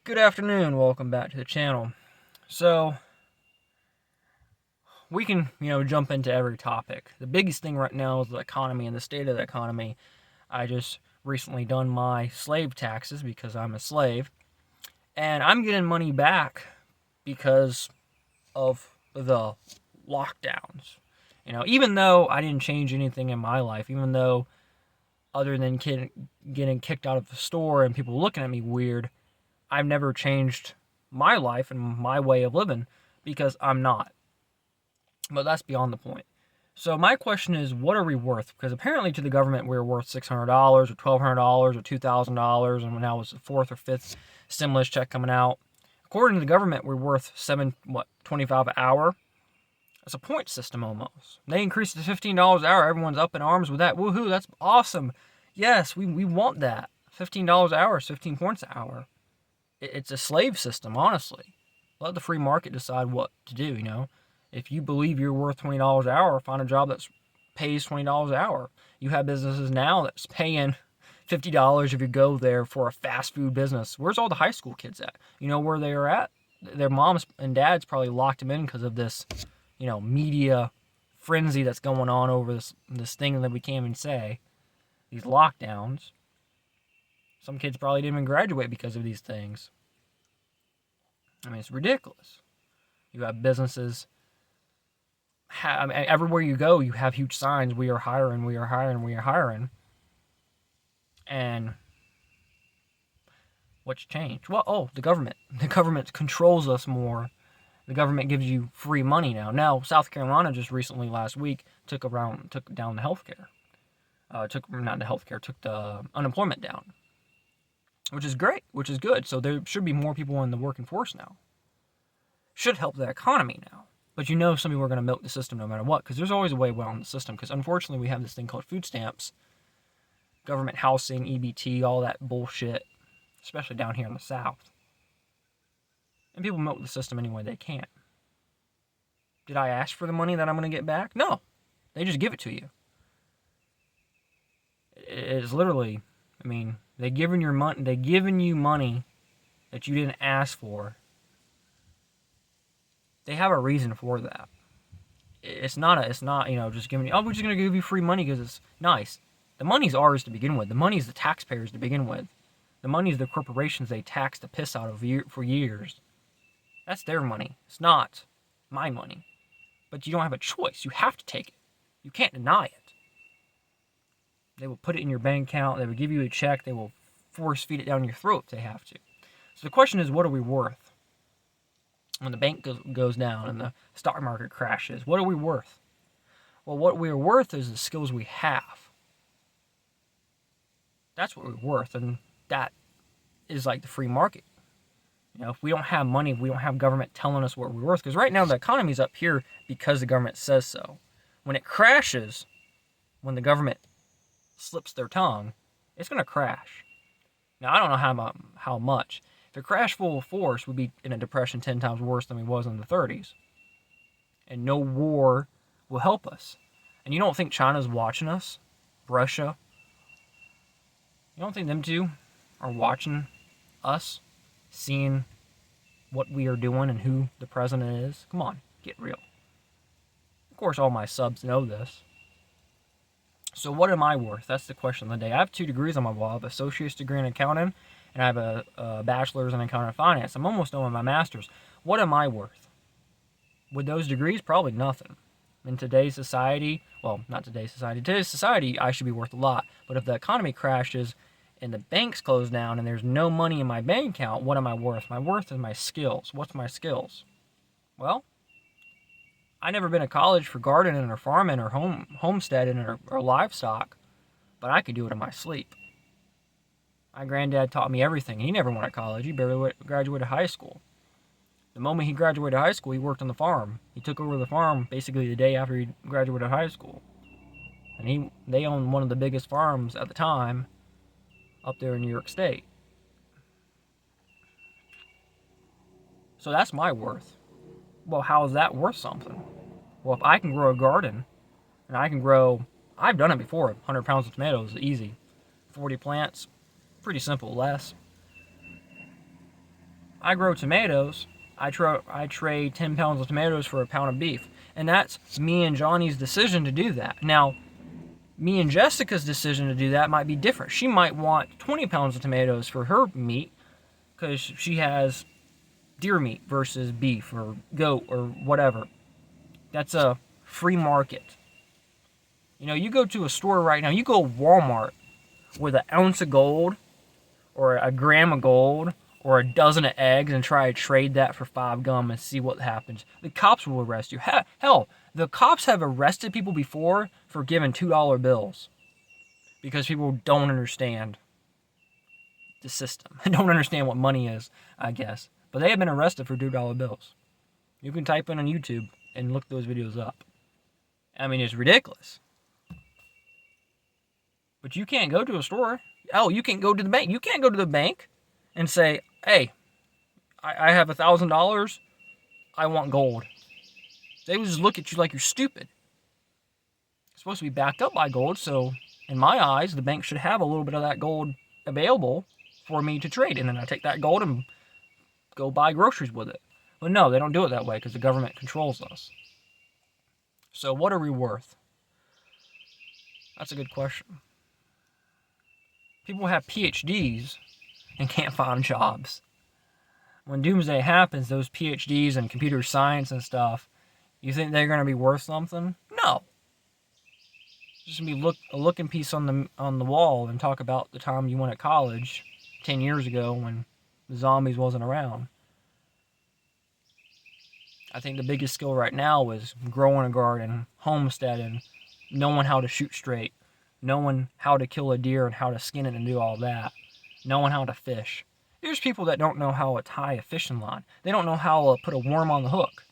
Good afternoon, welcome back to the channel. So, we can, jump into every topic. The biggest thing right now is the economy and the state of the economy. I just recently done my slave taxes because I'm a slave, and I'm getting money back because of the lockdowns. Even though I didn't change anything in my life, even though other than getting kicked out of the store and people looking at me weird, I've never changed my life and my way of living because I'm not. But that's beyond the point. So my question is, what are we worth? Because apparently to the government we're worth $600 or $1,200 or $2,000, and now it's the fourth or fifth stimulus check coming out. According to the government, we're worth 25 an hour. It's a point system almost. They increased it to $15 an hour. Everyone's up in arms with that. Woohoo! That's awesome. Yes, we want that. $15 an hour is 15 points an hour. It's a slave system, honestly. Let the free market decide what to do. If you believe you're worth $20 an hour, find a job that pays $20 an hour. You have businesses now that's paying $50 if you go there for a fast food business. Where's all the high school kids at? You know where they are at? Their moms and dads probably locked them in because of this, media frenzy that's going on over this thing that we can't even say. These lockdowns. Some kids probably didn't even graduate because of these things. I mean, it's ridiculous. You have businesses. Everywhere you go, you have huge signs. We are hiring, we are hiring, we are hiring. And what's changed? Well, the government. The government controls us more. The government gives you free money now. Now, South Carolina just recently, last week, took down the healthcare. Took the unemployment down, which is great, which is good. So there should be more people in the working force now. Should help the economy now. But some people are going to milk the system no matter what, because there's always a way around the system. Because unfortunately, we have this thing called food stamps, government housing, EBT, all that bullshit, especially down here in the South. And people milk the system any way they can. Did I ask for the money that I'm going to get back? No. They just give it to you. It's literally, they're giving you money that you didn't ask for. They have a reason for that. It's not just giving you, we're just going to give you free money because it's nice. The money's ours to begin with. The money's the taxpayers to begin with. The money's the corporations they tax the piss out of for years. That's their money. It's not my money. But you don't have a choice. You have to take it. You can't deny it. They will put it in your bank account. They will give you a check. They will force feed it down your throat if they have to. So the question is, what are we worth? When the bank goes down and the stock market crashes, what are we worth? Well, what we are worth is the skills we have. That's what we're worth, and that is like the free market. If we don't have money, if we don't have government telling us what we're worth, because right now the economy's up here because the government says so. When it crashes, when the government slips their tongue, it's going to crash. Now, I don't know how much. If it crashed full force, we'd be in a depression 10 times worse than we was in the 30s. And no war will help us. And you don't think China's watching us? Russia? You don't think them two are watching us? Seeing what we are doing and who the president is? Come on, get real. Of course, all my subs know this. So what am I worth? That's the question of the day. I have 2 degrees on my wall. I have an associate's degree in accounting, and I have a bachelor's in accounting and finance. I'm almost done with my master's. What am I worth? With those degrees, probably nothing. In today's society, today's society, I should be worth a lot. But if the economy crashes and the banks close down and there's no money in my bank account, what am I worth? My worth is my skills. What's my skills? Well, I never been to college for gardening or farming or homesteading or livestock, but I could do it in my sleep. My granddad taught me everything. He never went to college. He barely graduated high school. The moment he graduated high school, he worked on the farm. He took over the farm basically the day after he graduated high school. And they owned one of the biggest farms at the time up there in New York State. So that's my worth. Well, how is that worth something? Well, if I can grow a garden, and I've done it before, 100 pounds of tomatoes, easy. 40 plants, pretty simple, less. I grow tomatoes. I trade 10 pounds of tomatoes for a pound of beef. And that's me and Johnny's decision to do that. Now, me and Jessica's decision to do that might be different. She might want 20 pounds of tomatoes for her meat because she has deer meat versus beef or goat or whatever. That's a free market. You know, you go to a store right now, you go to Walmart with an ounce of gold or a gram of gold or a dozen of eggs and try to trade that for 5 gum and see what happens. The cops will arrest you. Hell, the cops have arrested people before for giving $2 bills because people don't understand the system. Don't understand what money is, I guess. But they have been arrested for $2 bills. You can type in on YouTube and look those videos up. I mean, it's ridiculous. But you can't go to a store. Oh, you can't go to the bank. You can't go to the bank and say, hey, I have $1,000. I want gold. They would just look at you like you're stupid. It's supposed to be backed up by gold, so in my eyes, the bank should have a little bit of that gold available for me to trade. And then I take that gold and go buy groceries with it. But no, they don't do it that way because the government controls us. So what are we worth? That's a good question. People have PhDs and can't find jobs. When doomsday happens, those PhDs in computer science and stuff, you think they're going to be worth something? No. It's just going to be a looking piece on the wall and talk about the time you went at college 10 years ago when the zombies wasn't around. I think the biggest skill right now is growing a garden, homesteading, knowing how to shoot straight, knowing how to kill a deer and how to skin it and do all that, knowing how to fish. There's people that don't know how to tie a fishing line. They don't know how to put a worm on the hook.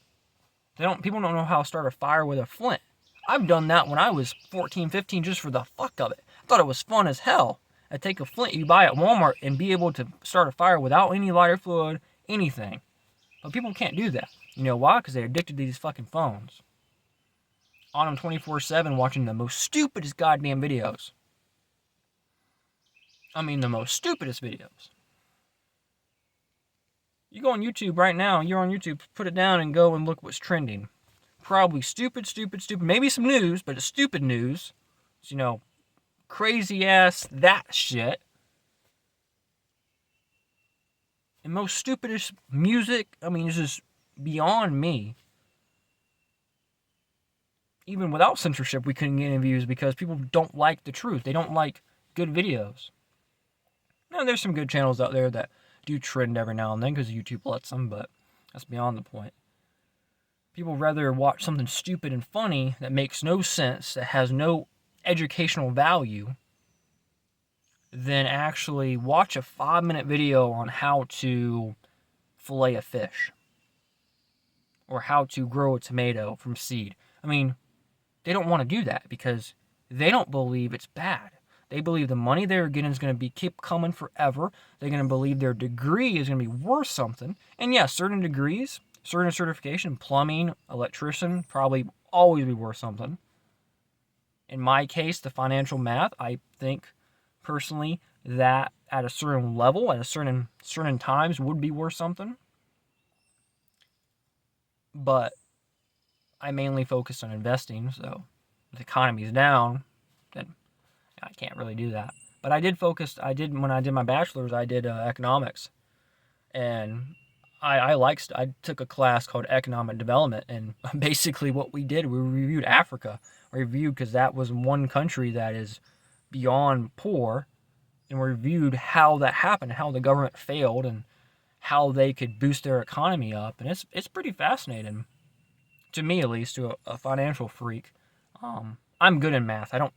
People don't know how to start a fire with a flint. I've done that when I was 14, 15 just for the fuck of it. I thought it was fun as hell. I'd take a flint you buy at Walmart and be able to start a fire without any lighter fluid, anything. But people can't do that. You know why? Because they're addicted to these fucking phones. On them 24/7 watching the most stupidest goddamn videos. I mean, the most stupidest videos. You go on YouTube right now, you're on YouTube, put it down and go and look what's trending. Probably stupid. Maybe some news, but it's stupid news. It's, crazy ass that shit. And most stupidest music, I mean, it's just beyond me. Even without censorship, we couldn't get any views because people don't like the truth. They don't like good videos. Now, there's some good channels out there that do trend every now and then because YouTube lets them, but that's beyond the point. People rather watch something stupid and funny that makes no sense, that has no educational value, than actually watch a 5-minute video on how to fillet a fish or how to grow a tomato from seed. I mean, they don't want to do that because they don't believe it's bad. They believe the money they're getting is going to keep coming forever. They're going to believe their degree is going to be worth something. And yes, certain degrees, certain certification, plumbing, electrician, probably always be worth something. In my case, the financial math, I think personally that at a certain level, at a certain times would be worth something. But I mainly focus on investing, so if the economy's down, then I can't really do that. But when I did my bachelor's, I did economics. And I took a class called economic development. And basically what we did, we reviewed Africa. Because that was one country that is beyond poor. And we reviewed how that happened, how the government failed, and how they could boost their economy up. And it's pretty fascinating. To me, at least, to a financial freak. I'm good in math. I don't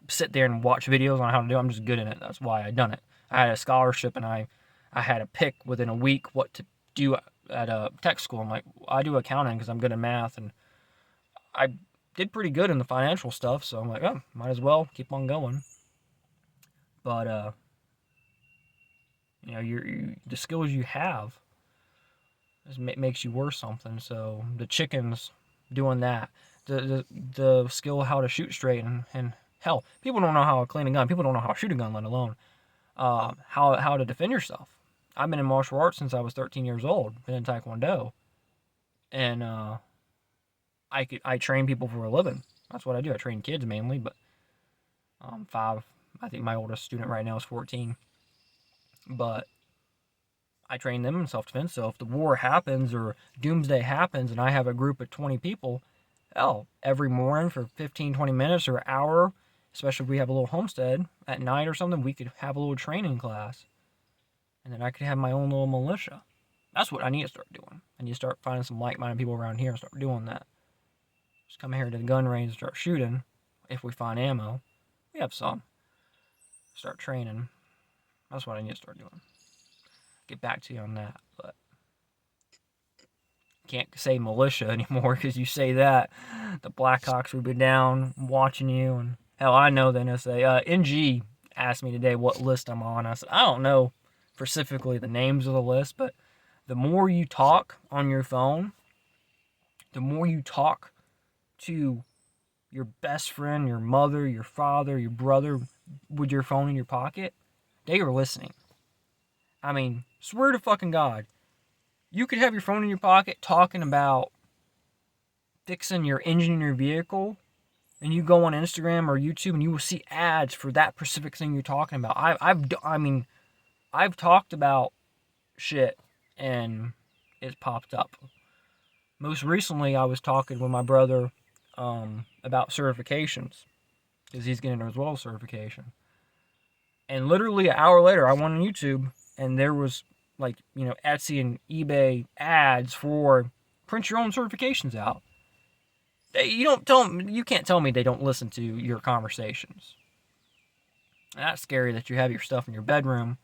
sit there and watch videos on how to do it. I'm just good in it. That's why I done it. I had a scholarship and I had to pick within a week what to do at a tech school. I'm like, I do accounting because I'm good at math, and I did pretty good in the financial stuff. So I'm like, oh, might as well keep on going. But the skills you have makes you worth something. So the chickens doing that, the skill how to shoot straight, and hell, people don't know how to clean a gun. People don't know how to shoot a gun, let alone how to defend yourself. I've been in martial arts since I was 13 years old. Been in Taekwondo, and I train people for a living. That's what I do. I train kids mainly, but five. I think my oldest student right now is 14. But I train them in self-defense. So if the war happens or doomsday happens, and I have a group of 20 people, hell, every morning for 15, 20 minutes or an hour, especially if we have a little homestead at night or something, we could have a little training class. And then I could have my own little militia. That's what I need to start doing. I need to start finding some like-minded people around here and start doing that. Just come here to the gun range and start shooting. If we find ammo, we have some. Start training. That's what I need to start doing. Get back to you on that, but can't say militia anymore because you say that, the Blackhawks would be down watching you. And hell, I know the NSA. NG asked me today what list I'm on. I said, I don't know specifically the names of the list, but the more you talk on your phone, the more you talk to your best friend, your mother, your father, your brother, with your phone in your pocket, they are listening. I mean, swear to fucking God, you could have your phone in your pocket talking about fixing your engine in your vehicle, and you go on Instagram or YouTube and you will see ads for that specific thing you're talking about. I've talked about shit and it's popped up. Most recently, I was talking with my brother about certifications because he's getting his weld certification. And literally an hour later, I went on YouTube and there was Etsy and eBay ads for print your own certifications out. You can't tell me they don't listen to your conversations. That's scary that you have your stuff in your bedroom,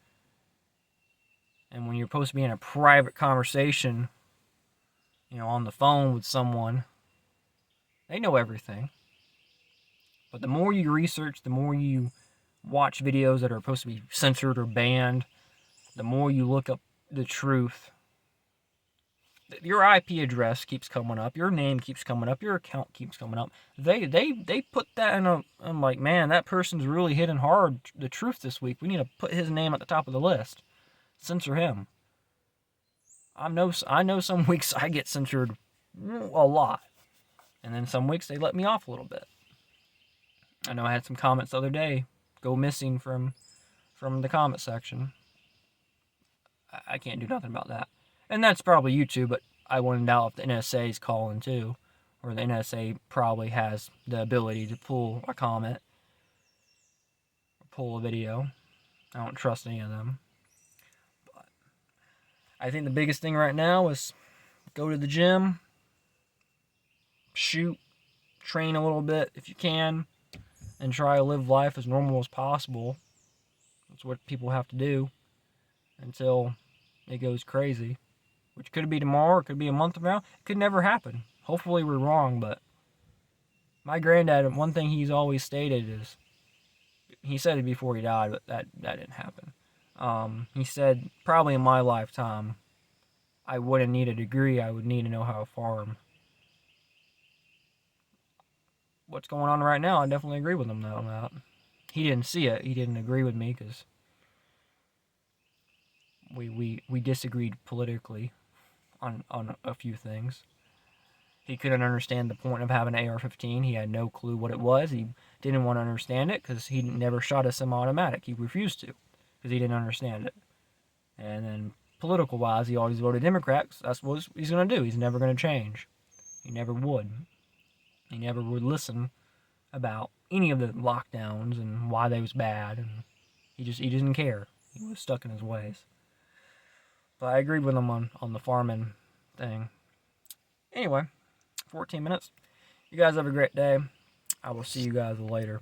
and when you're supposed to be in a private conversation, on the phone with someone, they know everything. But the more you research, the more you watch videos that are supposed to be censored or banned, the more you look up the truth, your IP address keeps coming up, your name keeps coming up, your account keeps coming up. They put that in I'm like, man, that person's really hitting hard the truth this week. We need to put his name at the top of the list. Censor him. I know some weeks I get censored a lot. And then some weeks they let me off a little bit. I know I had some comments the other day go missing from the comment section. I can't do nothing about that. And that's probably YouTube, but I want to know if the NSA is calling too. Or the NSA probably has the ability to pull a comment. Or pull a video. I don't trust any of them. But I think the biggest thing right now is go to the gym. Shoot. Train a little bit if you can. And try to live life as normal as possible. That's what people have to do. Until it goes crazy. Which could be tomorrow, it could be a month from now. It could never happen. Hopefully we're wrong, but my granddad, one thing he's always stated is, he said it before he died, but that didn't happen. He said, probably in my lifetime, I wouldn't need a degree, I would need to know how to farm. What's going on right now, I definitely agree with him on that. He didn't see it, he didn't agree with me, because we disagreed politically on a few things. He couldn't understand the point of having an AR-15. He had no clue what it was. He didn't want to understand it because he never shot a semi-automatic. He refused to because he didn't understand it. And then political-wise, he always voted Democrat. That's what he's going to do. He's never going to change. He never would. He never would listen about any of the lockdowns and why they was bad. And he didn't care. He was stuck in his ways. But I agreed with him on the farming thing. Anyway, 14 minutes. You guys have a great day. I will see you guys later.